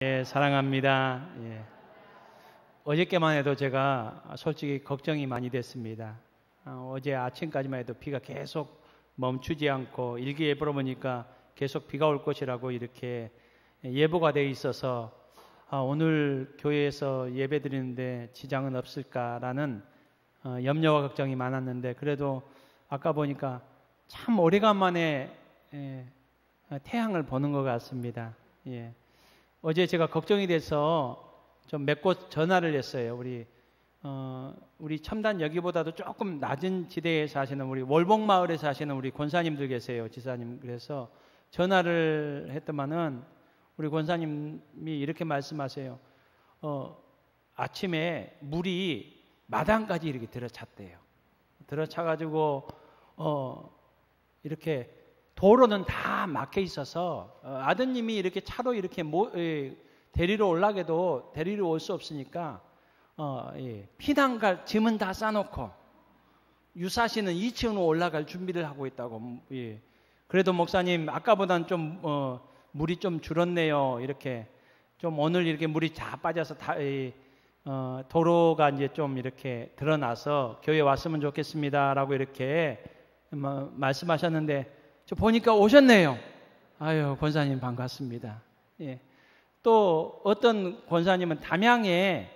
예, 사랑합니다. 예. 어저께만 해도 제가 솔직히 걱정이 많이 됐습니다. 어제 아침까지만 해도 비가 계속 멈추지 않고 일기예보로 보니까 계속 비가 올 것이라고 이렇게 예보가 돼 있어서 오늘 교회에서 예배 드리는데 지장은 없을까라는 염려와 걱정이 많았는데, 그래도 아까 보니까 참 오래간만에 태양을 보는 것 같습니다. 예. 어제 제가 걱정이 돼서 좀 몇 곳 전화를 했어요. 우리 첨단 여기보다도 조금 낮은 지대에 사시는 우리 월봉마을에 사시는 우리 권사님들 계세요, 지사님. 그래서 전화를 했더만은 우리 권사님이 이렇게 말씀하세요. 아침에 물이 마당까지 이렇게 들어찼대요. 들어차가지고 이렇게 도로는 다 막혀 있어서 아드님이 이렇게 차로 이렇게 데리러 올라게도 데리러 올 수 없으니까 피난 갈 짐은 다 싸놓고 유사시는 2층으로 올라갈 준비를 하고 있다고. 그래도 목사님 아까보다는 좀 물이 좀 줄었네요. 이렇게 좀 오늘 이렇게 물이 다 빠져서 도로가 이제 좀 이렇게 드러나서 교회 왔으면 좋겠습니다라고 이렇게 말씀하셨는데, 저 보니까 오셨네요. 아유, 권사님 반갑습니다. 예. 또 어떤 권사님은 담양에,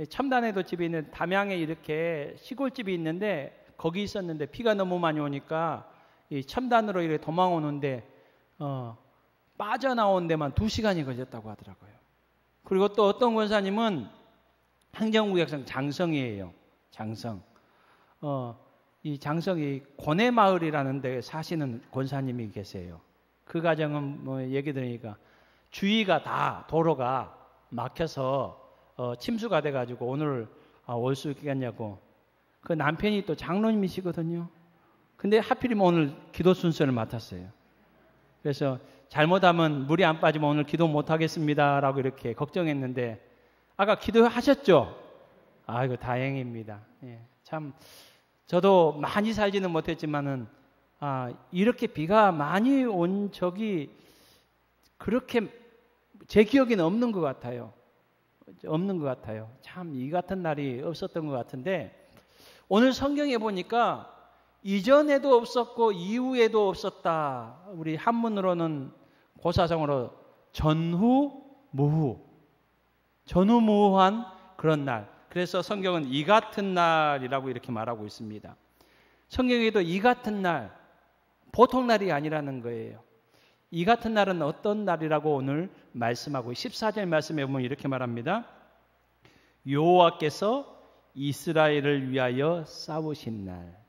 첨단에도 집이 있는 담양에 이렇게 시골집이 있는데 거기 있었는데 비가 너무 많이 오니까 이 첨단으로 이렇게 도망오는데 빠져나온 데만 2시간이 걸렸다고 하더라고요. 그리고 또 어떤 권사님은 행정구역상 장성이에요. 장성. 이 장성이 고내마을이라는 데 사시는 권사님이 계세요. 그 가정은 뭐 얘기 들으니까 주위가 다 도로가 막혀서 침수가 돼가지고 오늘 올 수 있겠냐고. 그 남편이 또 장로님이시거든요. 근데 하필이면 오늘 기도 순서를 맡았어요. 그래서 잘못하면 물이 안 빠지면 오늘 기도 못하겠습니다라고 이렇게 걱정했는데, 아까 기도하셨죠? 아이고 다행입니다. 예, 참 저도 많이 살지는 못했지만은 이렇게 비가 많이 온 적이 그렇게 제 기억에는 없는 것 같아요. 참 이 같은 날이 없었던 것 같은데, 오늘 성경에 보니까 이전에도 없었고 이후에도 없었다. 우리 한문으로는 고사성어로 전후무후한 그런 날. 그래서 성경은 이 같은 날이라고 이렇게 말하고 있습니다. 성경에도 이 같은 날, 보통 날이 아니라는 거예요. 이 같은 날은 어떤 날이라고 오늘 말씀하고 14절 말씀에 보면 이렇게 말합니다. 여호와께서 이스라엘을 위하여 싸우신 날,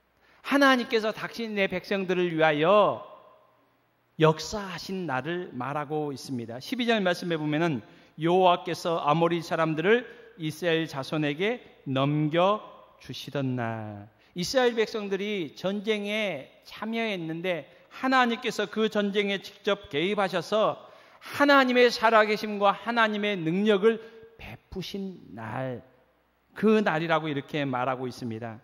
하나님께서 당신의 백성들을 위하여 역사하신 날을 말하고 있습니다. 12절 말씀에 보면은 여호와께서 아모리 사람들을 이스라엘 자손에게 넘겨주시던 날, 이스라엘 백성들이 전쟁에 참여했는데 하나님께서 그 전쟁에 직접 개입하셔서 하나님의 살아계심과 하나님의 능력을 베푸신 날, 그 날이라고 이렇게 말하고 있습니다.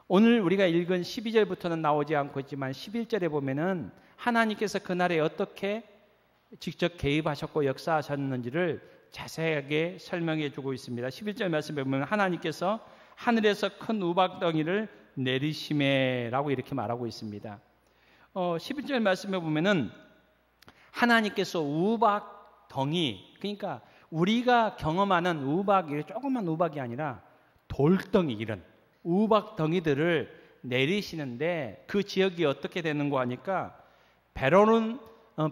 오늘 우리가 읽은 12절부터는 나오지 않고 있지만 11절에 보면은 하나님께서 그날에 어떻게 직접 개입하셨고 역사하셨는지를 자세하게 설명해 주고 있습니다. 11절 말씀에 보면 하나님께서 하늘에서 큰 우박덩이를 내리심에라고 이렇게 말하고 있습니다. 11절 말씀에 보면은 하나님께서 우박덩이, 그러니까 우리가 경험하는 우박이 조그만 우박이 아니라 돌덩이, 이런 우박덩이들을 내리시는데, 그 지역이 어떻게 되는가 하니까 베로는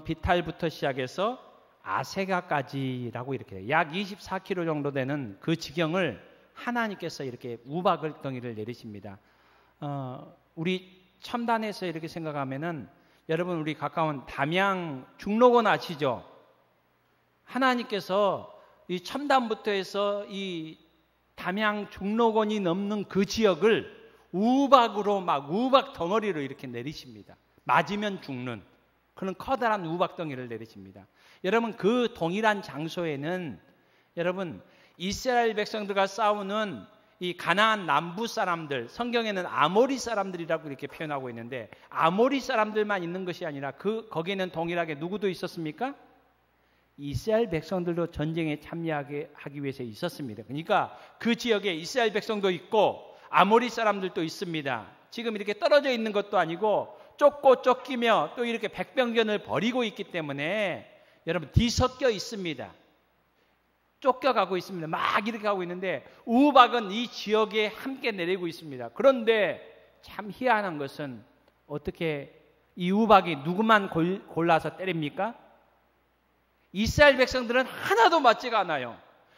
비탈부터 시작해서 아세가까지라고 이렇게 돼요. 약 24km 정도 되는 그 지경을 하나님께서 이렇게 우박덩이를 내리십니다. 우리 첨단에서 이렇게 생각하면은, 여러분 우리 가까운 담양 중록원 아시죠? 하나님께서 이 첨단부터 해서 이 담양 중록원이 넘는 그 지역을 우박으로 막 우박 덩어리로 이렇게 내리십니다. 맞으면 죽는 그런 커다란 우박 덩이를 내리십니다. 여러분 그 동일한 장소에는 여러분 이스라엘 백성들과 싸우는 이 가나안 남부 사람들, 성경에는 아모리 사람들이라고 이렇게 표현하고 있는데, 아모리 사람들만 있는 것이 아니라 거기에는 동일하게 누구도 있었습니까? 이스라엘 백성들도 전쟁에 참여하게 하기 위해서 있었습니다. 그러니까 그 지역에 이스라엘 백성도 있고 아모리 사람들도 있습니다. 지금 이렇게 떨어져 있는 것도 아니고 쫓고 쫓기며 또 이렇게 백병전을 벌이고 있기 때문에 여러분 뒤섞여 있습니다. 쫓겨가고 있습니다. 막 이렇게 하고 있는데 우박은 이 지역에 함께 내리고 있습니다. 그런데 참 희한한 것은 어떻게 이 우박이 누구만 골라서 때립니까? 이스라엘 백성들은 하나도 맞지가 않아요.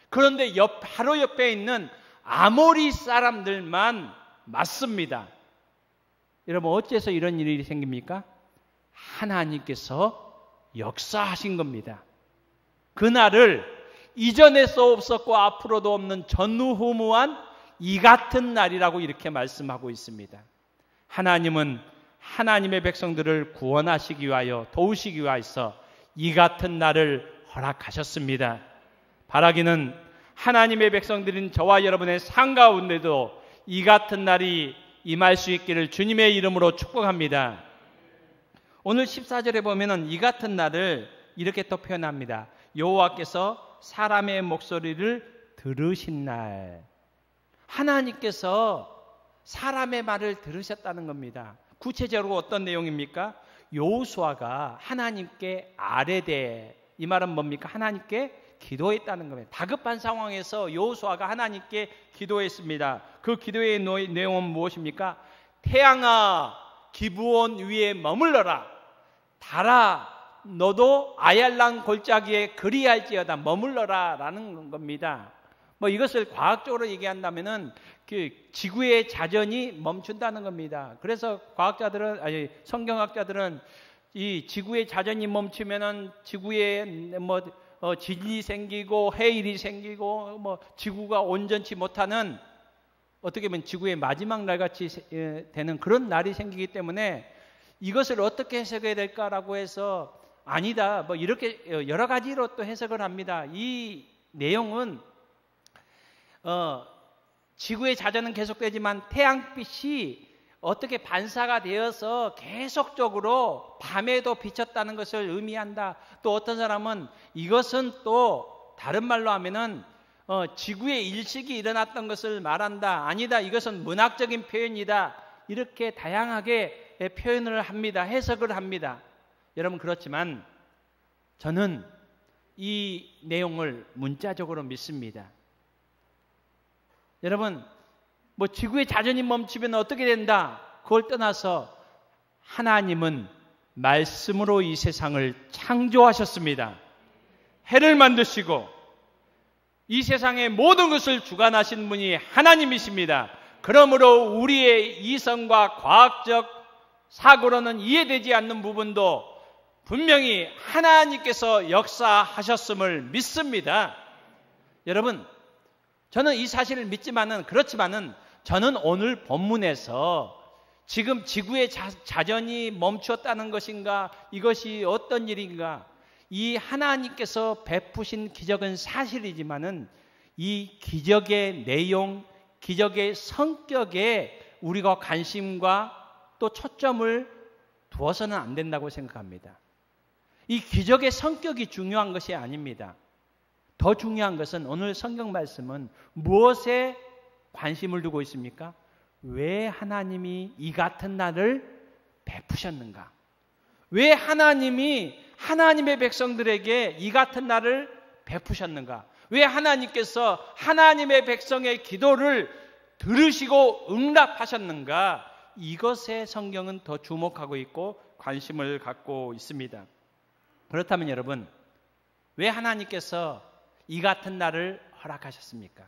그런데 바로 옆에 있는 아모리 사람들만 맞습니다. 여러분 어째서 이런 일이 생깁니까? 하나님께서 역사하신 겁니다. 그날을 이전에서 없었고 앞으로도 없는 전무후무한 이 같은 날이라고 이렇게 말씀하고 있습니다. 하나님은 하나님의 백성들을 구원하시기 위하여 도우시기 위하여서 이 같은 날을 허락하셨습니다. 바라기는 하나님의 백성들인 저와 여러분의 삶 가운데도 이 같은 날이 임할 수 있기를 주님의 이름으로 축복합니다. 오늘 14절에 보면은 이 같은 날을 이렇게 또 표현합니다. 여호와께서 사람의 목소리를 들으신 날. 하나님께서 사람의 말을 들으셨다는 겁니다. 구체적으로 어떤 내용입니까? 여호수아가 하나님께 아뢰되, 이 말은 뭡니까? 하나님께 기도했다는 겁니다. 다급한 상황에서 여호수아가 하나님께 기도했습니다. 그 기도의 내용은 무엇입니까? 태양아 기브온 위에 머물러라. 달아 너도 아얄란 골짜기에 그리할지어다 머물러라 라는 겁니다. 이것을 과학적으로 얘기한다면은 그 지구의 자전이 멈춘다는 겁니다. 그래서 성경학자들은 이 지구의 자전이 멈추면은 지구에 지진이 생기고 해일이 생기고 지구가 온전치 못하는 어떻게 보면 지구의 마지막 날같이 되는 그런 날이 생기기 때문에 이것을 어떻게 해석해야 될까라고 해서 아니다 이렇게 여러 가지로 또 해석을 합니다. 이 내용은 지구의 자전은 계속되지만 태양빛이 어떻게 반사가 되어서 계속적으로 밤에도 비쳤다는 것을 의미한다. 또 어떤 사람은 이것은 또 다른 말로 하면은 지구의 일식이 일어났던 것을 말한다. 아니다. 이것은 문학적인 표현이다. 이렇게 다양하게 표현을 합니다. 해석을 합니다. 여러분 그렇지만 저는 이 내용을 문자적으로 믿습니다. 여러분 지구의 자전이 멈추면 어떻게 된다? 그걸 떠나서 하나님은 말씀으로 이 세상을 창조하셨습니다. 해를 만드시고 이 세상의 모든 것을 주관하신 분이 하나님이십니다. 그러므로 우리의 이성과 과학적 사고로는 이해되지 않는 부분도 분명히 하나님께서 역사하셨음을 믿습니다. 여러분 저는 이 사실을 믿지만은 그렇지만은 저는 오늘 본문에서 지금 지구의 자전이 멈추었다는 것인가 이것이 어떤 일인가 이 하나님께서 베푸신 기적은 사실이지만은 이 기적의 내용 기적의 성격에 우리가 관심과 또 초점을 두어서는 안 된다고 생각합니다. 이 기적의 성격이 중요한 것이 아닙니다. 더 중요한 것은 오늘 성경 말씀은 무엇에 관심을 두고 있습니까? 왜 하나님이 이 같은 날을 베푸셨는가? 왜 하나님이 하나님의 백성들에게 이 같은 날을 베푸셨는가? 왜 하나님께서 하나님의 백성의 기도를 들으시고 응답하셨는가? 이것에 성경은 더 주목하고 있고 관심을 갖고 있습니다. 그렇다면 여러분, 왜 하나님께서 이 같은 날을 허락하셨습니까?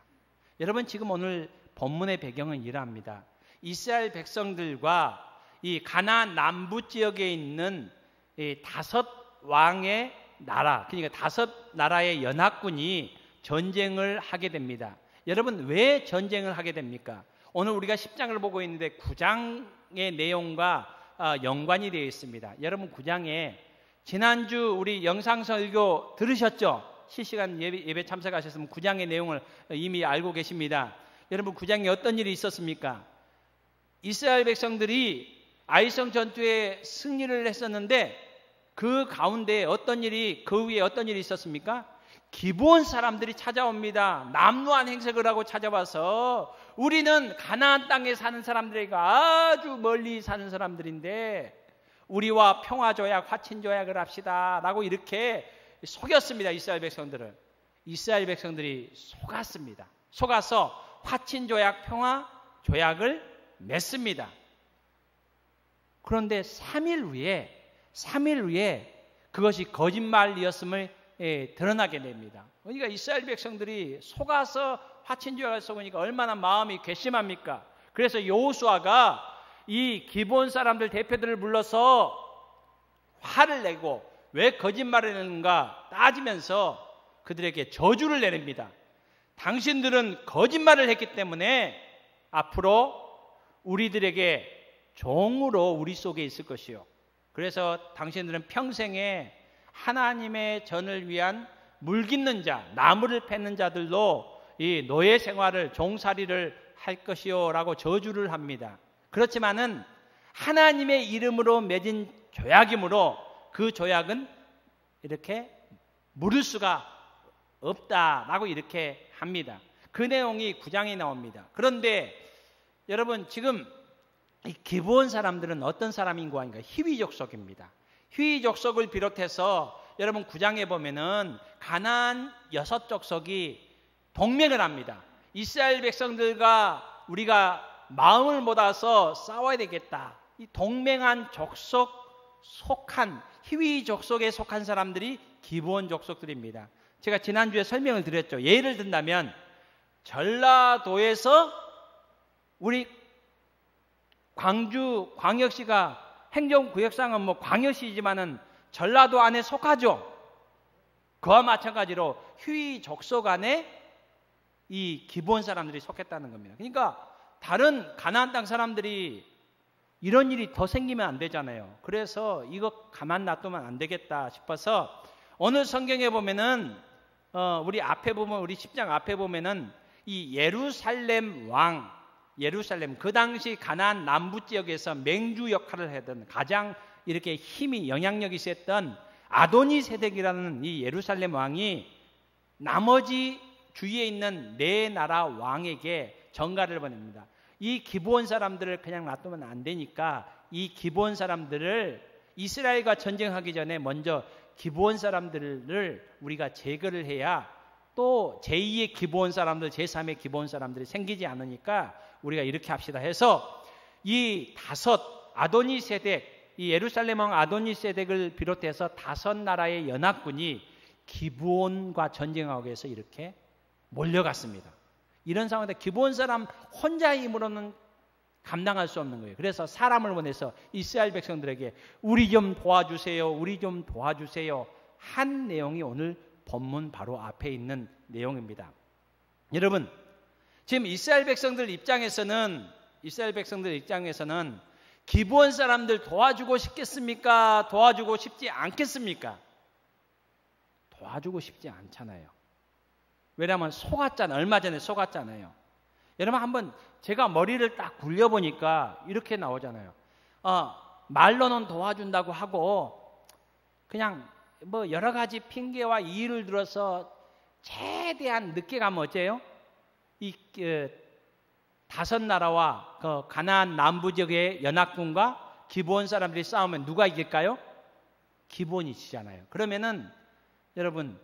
여러분 지금 오늘 본문의 배경은 이러합니다. 이스라엘 백성들과 이 가나안 남부 지역에 있는 이 5 왕의 나라, 그러니까 5 나라의 연합군이 전쟁을 하게 됩니다. 여러분 왜 전쟁을 하게 됩니까? 오늘 우리가 10장을 보고 있는데 9장의 내용과 연관이 되어 있습니다. 여러분 9장에 지난주 우리 영상 설교 들으셨죠? 실시간 예배 참석하셨으면 9장의 내용을 이미 알고 계십니다. 여러분 9장에 어떤 일이 있었습니까? 이스라엘 백성들이 아이성 전투에 승리를 했었는데 그 가운데 그 위에 어떤 일이 있었습니까? 기브온 사람들이 찾아옵니다. 남루한 행색을 하고 찾아와서 우리는 가나안 땅에 사는 사람들이가 아주 멀리 사는 사람들인데 우리와 평화조약, 화친조약을 합시다 라고 이렇게 속였습니다. 이스라엘 백성들을. 이스라엘 백성들이 속았습니다. 속아서 화친조약, 평화조약을 맺습니다. 그런데 3일 후에 그것이 거짓말이었음을 드러나게 됩니다. 그러니까 이스라엘 백성들이 속아서 화친조약을 속으니까 얼마나 마음이 괘씸합니까? 그래서 여호수아가 이 기브온 사람들 대표들을 불러서 화를 내고 왜 거짓말을 했는가 따지면서 그들에게 저주를 내립니다. 당신들은 거짓말을 했기 때문에 앞으로 우리들에게 종으로 우리 속에 있을 것이요. 그래서 당신들은 평생에 하나님의 전을 위한 물 깃는 자, 나무를 패는 자들로 이 노예 생활을, 종살이를 할 것이요 라고 저주를 합니다. 그렇지만은 하나님의 이름으로 맺은 조약이므로 그 조약은 이렇게 물을 수가 없다라고 이렇게 합니다. 그 내용이 9장에 나옵니다. 그런데 여러분 지금 이 기브온 사람들은 어떤 사람인 거 아닌가? 히위 족속입니다. 히위 족속을 비롯해서 여러분 9장에 보면은 가나안 6족속이 동맹을 합니다. 이스라엘 백성들과 우리가 마음을 모아서 싸워야 되겠다. 이 동맹한 족속 속한 히위 족속에 속한 사람들이 기브온 족속들입니다. 제가 지난주에 설명을 드렸죠. 예를 든다면 전라도에서 우리 광주 광역시가 행정구역상은 뭐 광역시지만은 전라도 안에 속하죠. 그와 마찬가지로 휴이 족속 안에 이 기브온 사람들이 속했다는 겁니다. 그러니까 다른 가나안 땅 사람들이 이런 일이 더 생기면 안 되잖아요. 그래서 이거 가만 놔두면 안 되겠다 싶어서 오늘 성경에 보면은 우리 앞에 보면 우리 10장 앞에 보면은 이 예루살렘 왕 예루살렘 그 당시 가나안 남부 지역에서 맹주 역할을 하던 가장 이렇게 힘이 영향력이 셌던 아도니세덱이라는 이 예루살렘 왕이 나머지 주위에 있는 네 나라 왕에게 전가를 보냅니다. 이 기브온 사람들을 그냥 놔두면 안 되니까 이 기브온 사람들을 이스라엘과 전쟁하기 전에 먼저 기브온 사람들을 우리가 제거를 해야 또 제2의 기브온 사람들, 제3의 기브온 사람들이 생기지 않으니까 우리가 이렇게 합시다 해서 이 아도니세덱, 이 예루살렘 왕 아도니세덱을 비롯해서 5나라의 연합군이 기브온과 전쟁하기 위해서 이렇게 몰려갔습니다. 이런 상황에 기브온 사람 혼자의 힘으로는 감당할 수 없는 거예요. 그래서 사람을 보내서 이스라엘 백성들에게 우리 좀 도와주세요. 우리 좀 도와주세요. 한 내용이 오늘 본문 바로 앞에 있는 내용입니다. 여러분, 지금 이스라엘 백성들 입장에서는 기브온 사람들 도와주고 싶겠습니까? 도와주고 싶지 않겠습니까? 도와주고 싶지 않잖아요. 왜냐하면 속았잖아요. 얼마 전에 속았잖아요. 여러분 한번 제가 머리를 딱 굴려보니까 이렇게 나오잖아요. 말로는 도와준다고 하고 그냥 뭐 여러 가지 핑계와 이유를 들어서 최대한 늦게 가면 어째요? 이 5나라와 그 가나안 남부 지역의 연합군과 기브온 사람들이 싸우면 누가 이길까요? 기브온이 지잖아요. 그러면은 여러분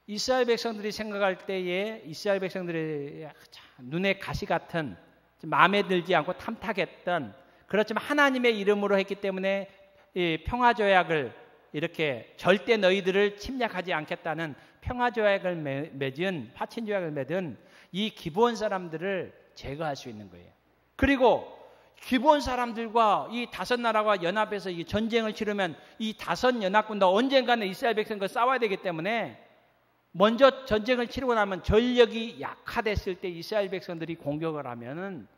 이스라엘 백성들이 생각할 때에 이스라엘 백성들의 눈에 가시 같은 마음에 들지 않고 탐탁했던 그렇지만 하나님의 이름으로 했기 때문에 이 평화조약을 이렇게 절대 너희들을 침략하지 않겠다는 평화조약을 맺은 화친조약을 맺은 이 기브온 사람들을 제거할 수 있는 거예요. 그리고 기브온 사람들과 이 5나라가 연합해서 이 전쟁을 치르면 이 5연합군도 언젠가는 이스라엘 백성과 싸워야 되기 때문에 먼저 전쟁을 치르고 나면 전력이 약화됐을 때 이스라엘 백성들이 공격을 하면은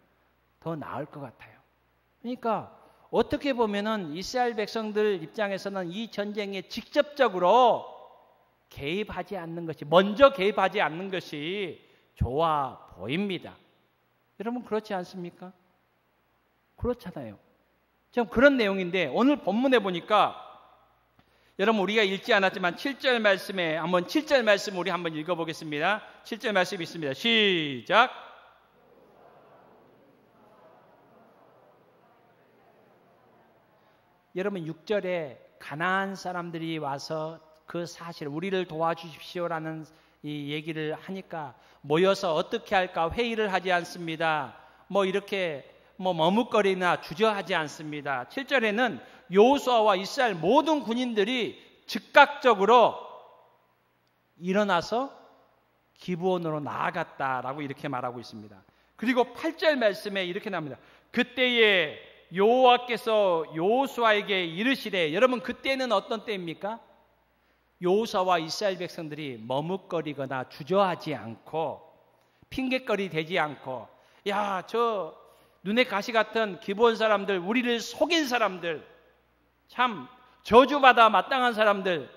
더 나을 것 같아요. 그러니까 어떻게 보면은 이스라엘 백성들 입장에서는 이 전쟁에 직접적으로 개입하지 않는 것이 먼저 개입하지 않는 것이 좋아 보입니다. 여러분 그렇지 않습니까? 그렇잖아요. 지금 그런 내용인데 오늘 본문에 보니까 여러분 우리가 읽지 않았지만 7절 말씀에 한번 7절 말씀 우리 한번 읽어보겠습니다. 7절 말씀 있습니다. 시작. 여러분 6절에 가나안 사람들이 와서 그 사실 우리를 도와주십시오라는 이 얘기를 하니까 모여서 어떻게 할까 회의를 하지 않습니다. 뭐 이렇게 머뭇거리나 주저하지 않습니다. 7절에는 여호수아와 이스라엘 모든 군인들이 즉각적으로 일어나서 기브온으로 나아갔다라고 이렇게 말하고 있습니다. 그리고 8절 말씀에 이렇게 나옵니다. 그때에 여호와께서 여호수아에게 이르시되, 여러분 그때는 어떤 때입니까? 여호수아와 이스라엘 백성들이 머뭇거리거나 주저하지 않고 핑계거리 되지 않고, 야, 저 눈에 가시 같은 기브온 사람들, 우리를 속인 사람들, 참 저주받아 마땅한 사람들,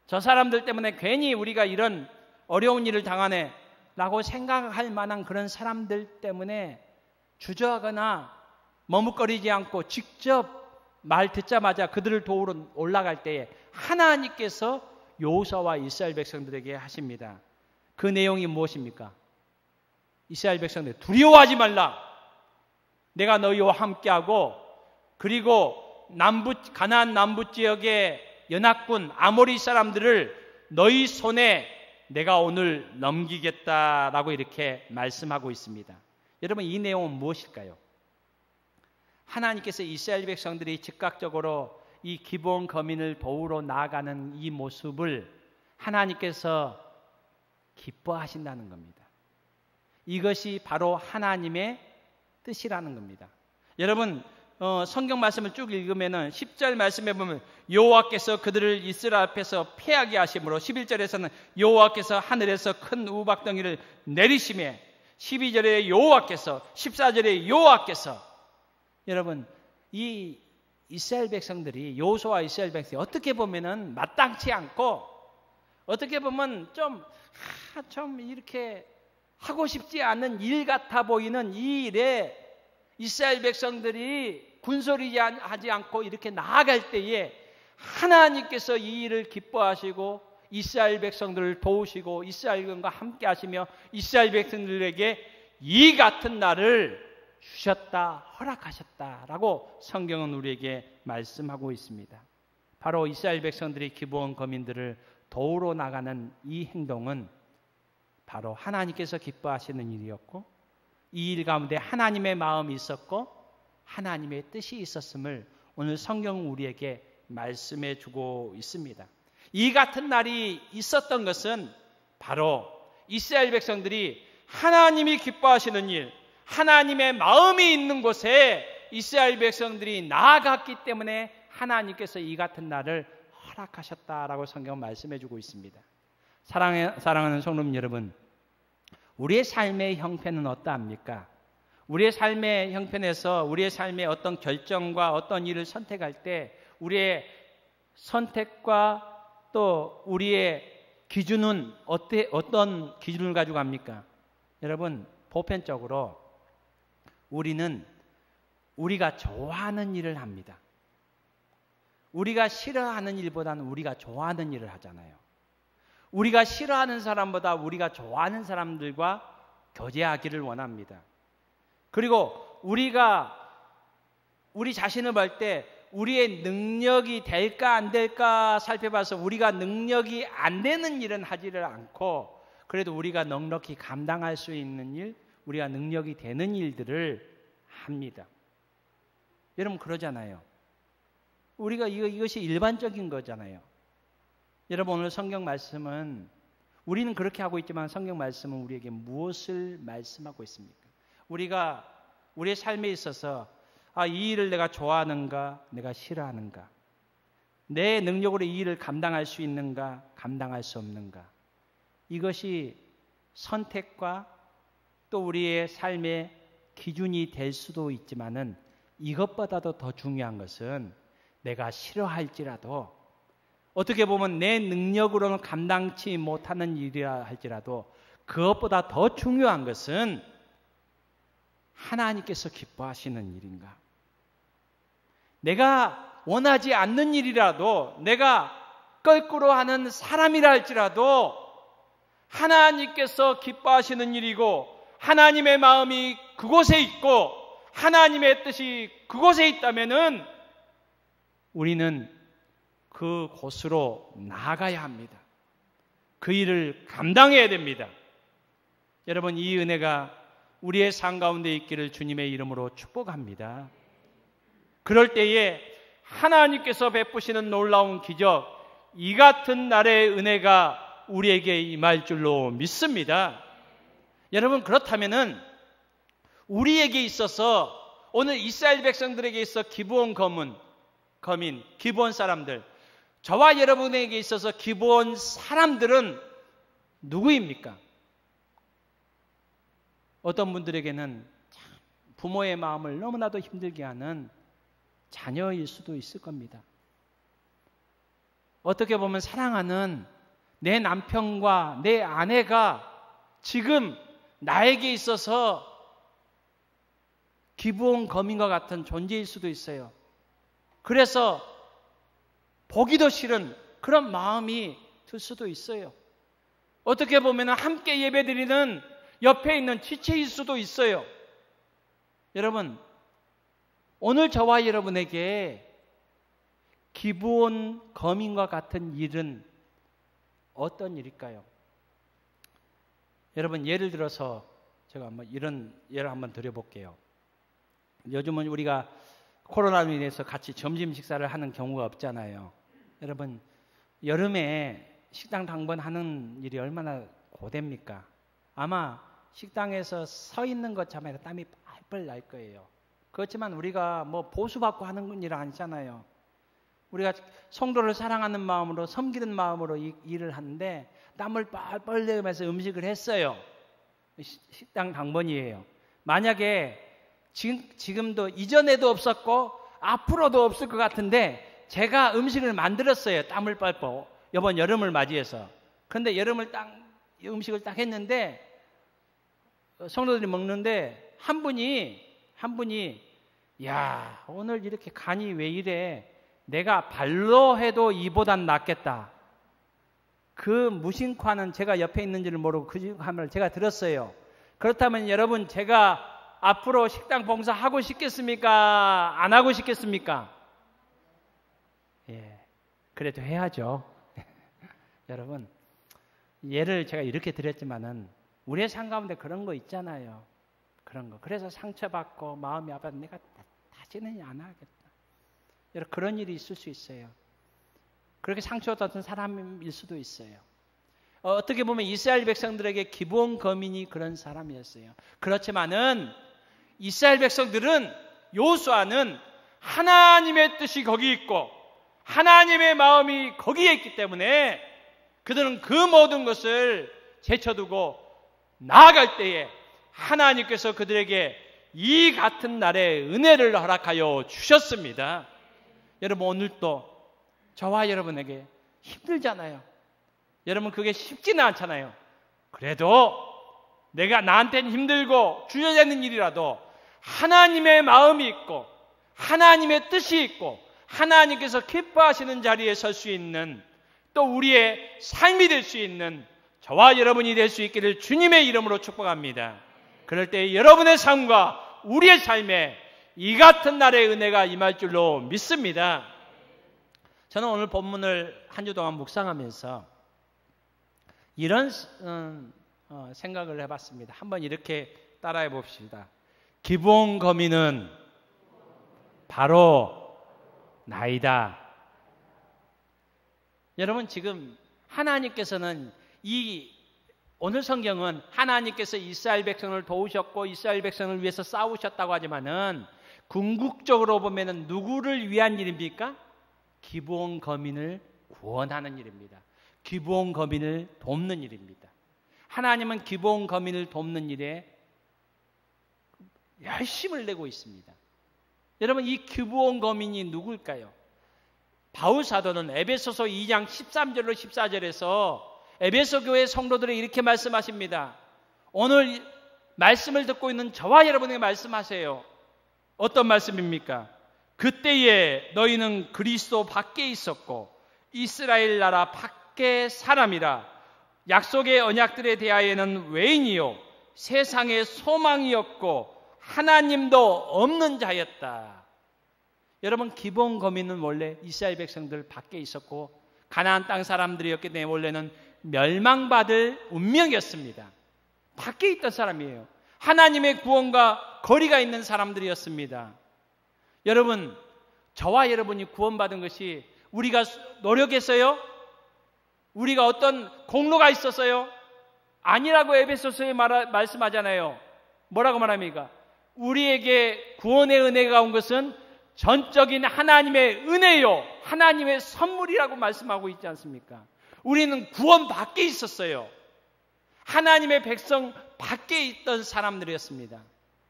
저 사람들 때문에 괜히 우리가 이런 어려운 일을 당하네 라고 생각할 만한 그런 사람들 때문에 주저하거나 머뭇거리지 않고 직접 말 듣자마자 그들을 도우러 올라갈 때에 하나님께서 여호수아와 이스라엘 백성들에게 하십니다. 그 내용이 무엇입니까? 이스라엘 백성들 두려워하지 말라. 내가 너희와 함께하고, 그리고 가나안 남부 지역의 연합군 아모리 사람들을 너희 손에 내가 오늘 넘기겠다라고 이렇게 말씀하고 있습니다. 여러분 이 내용은 무엇일까요? 하나님께서 이스라엘 백성들이 즉각적으로 이 기브온 거민을 도우러 나아가는 이 모습을 하나님께서 기뻐하신다는 겁니다. 이것이 바로 하나님의 뜻이라는 겁니다. 여러분 성경 말씀을 쭉 읽으면 10절 말씀에 보면 여호와께서 그들을 이스라엘 앞에서 패하게 하심으로, 11절에서는 여호와께서 하늘에서 큰 우박덩이를 내리심에, 12절에 여호와께서, 14절에 여호와께서. 여러분 이 이스라엘 백성들이, 여호수아와 이스라엘 백성이 어떻게 보면은 마땅치 않고 어떻게 보면 좀 이렇게 하고 싶지 않은 일 같아 보이는 이 일에 이스라엘 백성들이 군소리하지 않고 이렇게 나아갈 때에 하나님께서 이 일을 기뻐하시고 이스라엘 백성들을 도우시고 이스라엘과 함께 하시며 이스라엘 백성들에게 이 같은 날을 주셨다, 허락하셨다라고 성경은 우리에게 말씀하고 있습니다. 바로 이스라엘 백성들이 기브온 거민들을 도우러 나가는 이 행동은 바로 하나님께서 기뻐하시는 일이었고, 이 일 가운데 하나님의 마음이 있었고 하나님의 뜻이 있었음을 오늘 성경은 우리에게 말씀해 주고 있습니다. 이 같은 날이 있었던 것은 바로 이스라엘 백성들이 하나님이 기뻐하시는 일, 하나님의 마음이 있는 곳에 이스라엘 백성들이 나아갔기 때문에 하나님께서 이 같은 날을 허락하셨다라고 성경은 말씀해 주고 있습니다. 사랑하는 성도님 여러분, 우리의 삶의 형편은 어떠합니까? 우리의 삶의 형편에서 우리의 삶의 어떤 결정과 어떤 일을 선택할 때 우리의 선택과 또 우리의 기준은 어떤 기준을 가지고 갑니까? 여러분 보편적으로 우리는 우리가 좋아하는 일을 합니다. 우리가 싫어하는 일보다는 우리가 좋아하는 일을 하잖아요. 우리가 싫어하는 사람보다 우리가 좋아하는 사람들과 교제하기를 원합니다. 그리고 우리가 우리 자신을 볼 때 우리의 능력이 될까 안 될까 살펴봐서 우리가 능력이 안 되는 일은 하지를 않고, 그래도 우리가 넉넉히 감당할 수 있는 일, 우리가 능력이 되는 일들을 합니다. 여러분 그러잖아요. 우리가 이것이 일반적인 거잖아요. 여러분 오늘 성경 말씀은 우리는 그렇게 하고 있지만 성경 말씀은 우리에게 무엇을 말씀하고 있습니까? 우리가 우리의 삶에 있어서 이 일을 내가 좋아하는가, 내가 싫어하는가, 내 능력으로 이 일을 감당할 수 있는가, 감당할 수 없는가, 이것이 선택과 또 우리의 삶의 기준이 될 수도 있지만은 이것보다도 더 중요한 것은 내가 싫어할지라도, 어떻게 보면 내 능력으로는 감당치 못하는 일이라 할지라도 그것보다 더 중요한 것은 하나님께서 기뻐하시는 일인가? 내가 원하지 않는 일이라도, 내가 거꾸로 하는 사람이라 할지라도 하나님께서 기뻐하시는 일이고 하나님의 마음이 그곳에 있고 하나님의 뜻이 그곳에 있다면은 우리는 그곳으로 나아가야 합니다. 그 일을 감당해야 됩니다. 여러분, 이 은혜가 우리의 삶 가운데 있기를 주님의 이름으로 축복합니다. 그럴 때에 하나님께서 베푸시는 놀라운 기적, 이 같은 날의 은혜가 우리에게 임할 줄로 믿습니다. 여러분, 그렇다면은 우리에게 있어서 오늘 이스라엘 백성들에게 있어 기브온 거민, 기브온 사람들, 저와 여러분에게 있어서 기브온 사람들은 누구입니까? 어떤 분들에게는 부모의 마음을 너무나도 힘들게 하는 자녀일 수도 있을 겁니다. 어떻게 보면 사랑하는 내 남편과 내 아내가 지금 나에게 있어서 기브온 거민과 같은 존재일 수도 있어요. 그래서 보기도 싫은 그런 마음이 들 수도 있어요. 어떻게 보면 함께 예배드리는 옆에 있는 지체일 수도 있어요. 여러분, 오늘 저와 여러분에게 기브온 거민과 같은 일은 어떤 일일까요? 여러분, 예를 들어서 제가 한번 이런 예를 한번 드려볼게요. 요즘은 우리가 코로나로 인해서 같이 점심 식사를 하는 경우가 없잖아요. 여러분, 여름에 식당 당번하는 일이 얼마나 고됩니까? 아마 식당에서 서 있는 것 참아서 땀이 뻘뻘 날 거예요. 그렇지만 우리가 뭐 보수받고 하는 일 아니잖아요. 우리가 성도를 사랑하는 마음으로, 섬기는 마음으로 일을 하는데 땀을 뻘뻘 내면서 음식을 했어요. 식당 당번이에요. 만약에 지금도 이전에도 없었고 앞으로도 없을 것 같은데 제가 음식을 만들었어요. 땀을 뻘뻘. 이번 여름을 맞이해서. 그런데 음식을 딱 했는데 성도들이 먹는데 한 분이 야, 오늘 이렇게 간이 왜 이래? 내가 발로 해도 이보단 낫겠다. 그 무심코 하는, 제가 옆에 있는지를 모르고 그 말을 제가 들었어요. 그렇다면 여러분, 제가 앞으로 식당 봉사하고 싶겠습니까? 안 하고 싶겠습니까? 예, 그래도 해야죠. 여러분, 예를 제가 이렇게 드렸지만은 우리의 삶 가운데 그런 거 있잖아요. 그런 거. 그래서 상처받고 마음이 아파서 내가 다시는 안 하겠다. 여러분, 그런 일이 있을 수 있어요. 그렇게 상처받은 사람일 수도 있어요. 어떻게 보면 이스라엘 백성들에게 기브온 거민이 그런 사람이었어요. 그렇지만은 이스라엘 백성들은, 여호수아는 하나님의 뜻이 거기 있고 하나님의 마음이 거기에 있기 때문에 그들은 그 모든 것을 제쳐두고 나아갈 때에 하나님께서 그들에게 이 같은 날에 은혜를 허락하여 주셨습니다. 여러분, 오늘도 저와 여러분에게 힘들잖아요. 여러분, 그게 쉽지는 않잖아요. 그래도 내가 나한테는 힘들고 주저되는 일이라도 하나님의 마음이 있고 하나님의 뜻이 있고 하나님께서 기뻐하시는 자리에 설 수 있는, 또 우리의 삶이 될 수 있는 저와 여러분이 될 수 있기를 주님의 이름으로 축복합니다. 그럴 때 여러분의 삶과 우리의 삶에 이 같은 날의 은혜가 임할 줄로 믿습니다. 저는 오늘 본문을 한 주 동안 묵상하면서 이런 생각을 해봤습니다. 한번 이렇게 따라해 봅시다. 기브온 거민은 바로 나이다. 여러분, 지금 하나님께서는 오늘 성경은 하나님께서 이스라엘 백성을 도우셨고 이스라엘 백성을 위해서 싸우셨다고 하지만은 궁극적으로 보면은 누구를 위한 일입니까? 기브온 거민을 구원하는 일입니다. 기브온 거민을 돕는 일입니다. 하나님은 기브온 거민을 돕는 일에 열심을 내고 있습니다. 여러분, 이 기브온 거민이 누굴까요? 바울 사도는 에베소서 2장 13절로 14절에서 에베소 교회 성도들이 이렇게 말씀하십니다. 오늘 말씀을 듣고 있는 저와 여러분에게 말씀하세요. 어떤 말씀입니까? 그때에 너희는 그리스도 밖에 있었고 이스라엘 나라 밖의 사람이라 약속의 언약들에 대하여는 외인이요 세상의 소망이었고 하나님도 없는 자였다. 여러분, 기본 거민은 원래 이스라엘 백성들 밖에 있었고 가나안 땅 사람들이었기 때문에 원래는 멸망받을 운명이었습니다. 밖에 있던 사람이에요. 하나님의 구원과 거리가 있는 사람들이었습니다. 여러분, 저와 여러분이 구원받은 것이 우리가 노력했어요? 우리가 어떤 공로가 있었어요? 아니라고 에베소서에 말씀하잖아요. 뭐라고 말합니까? 우리에게 구원의 은혜가 온 것은 전적인 하나님의 은혜요, 하나님의 선물이라고 말씀하고 있지 않습니까? 우리는 구원 밖에 있었어요. 하나님의 백성 밖에 있던 사람들이었습니다.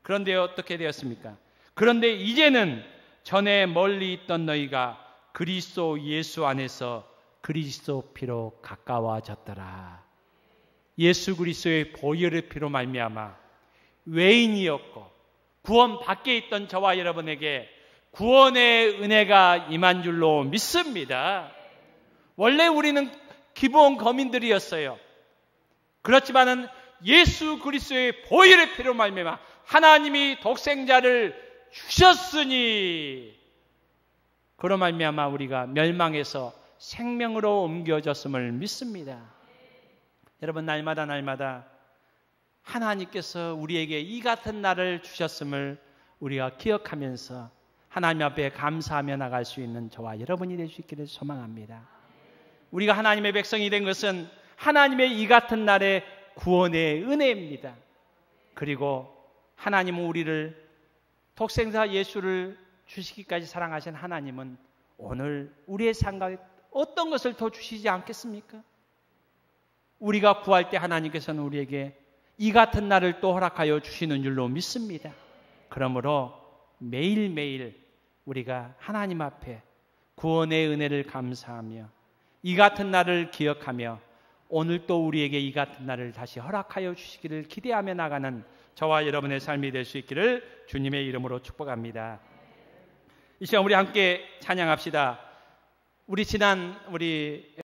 그런데 어떻게 되었습니까? 그런데 이제는 전에 멀리 있던 너희가 그리스도 예수 안에서 그리스도 피로 가까워졌더라. 예수 그리스도의 보혈의 피로 말미암아 외인이었고 구원 밖에 있던 저와 여러분에게 구원의 은혜가 임한 줄로 믿습니다. 원래 우리는 기본 거민들이었어요. 그렇지만은 예수 그리스도의 보혈의 피로 말미암아 하나님이 독생자를 주셨으니 그로 말미암아 우리가 멸망에서 생명으로 옮겨졌음을 믿습니다. 여러분, 날마다 하나님께서 우리에게 이 같은 날을 주셨음을 우리가 기억하면서 하나님 앞에 감사하며 나갈 수 있는 저와 여러분이 될 수 있기를 소망합니다. 우리가 하나님의 백성이 된 것은 하나님의 이 같은 날의 구원의 은혜입니다. 그리고 하나님은 우리를 독생자 예수를 주시기까지 사랑하신 하나님은 오늘 우리의 삶에 어떤 것을 더 주시지 않겠습니까? 우리가 구할 때 하나님께서는 우리에게 이 같은 날을 또 허락하여 주시는 줄로 믿습니다. 그러므로 매일매일 우리가 하나님 앞에 구원의 은혜를 감사하며 이 같은 날을 기억하며 오늘 또 우리에게 이 같은 날을 다시 허락하여 주시기를 기대하며 나가는 저와 여러분의 삶이 될 수 있기를 주님의 이름으로 축복합니다. 이 시간 우리 함께 찬양합시다. 우리